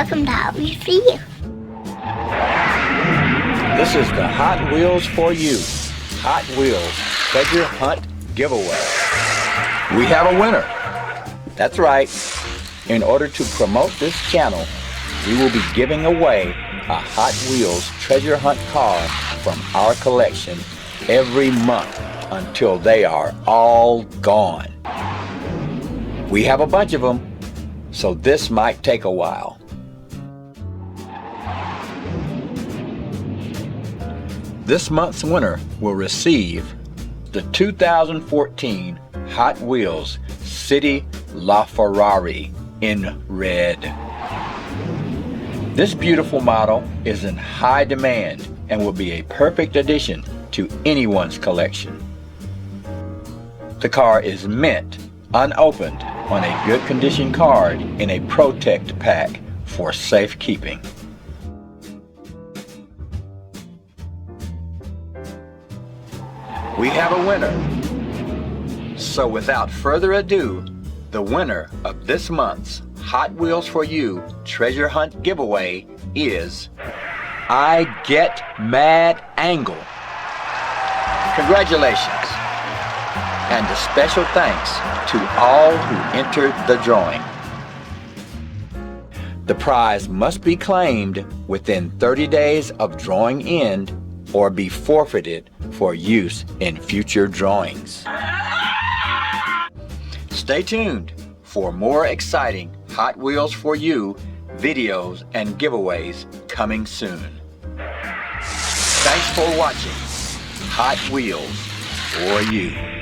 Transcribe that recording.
welcome to Hot Wheels for You. This is the Hot Wheels for You Hot Wheels Treasure Hunt Giveaway. We have a winner. That's right. In order to promote this channel, we will be giving away a Hot Wheels Treasure Hunt car from our collection every month until they are all gone. We have a bunch of them, so this might take a while. This month's winner will receive the 2014 Hot Wheels City LaFerrari in red. This beautiful model is in high demand and will be a perfect addition to anyone's collection. The car is mint, unopened, on a good condition card in a Protect pack for safekeeping. We have a winner. So without further ado, the winner of this month's Hot Wheels for You Treasure Hunt giveaway is I Get Mad Angle. Congratulations, and a special thanks to all who entered the drawing. The prize must be claimed within 30 days of drawing end or be forfeited for use in future drawings. Stay tuned for more exciting Hot Wheels for You videos and giveaways coming soon. Thanks for watching Hot Wheels for You.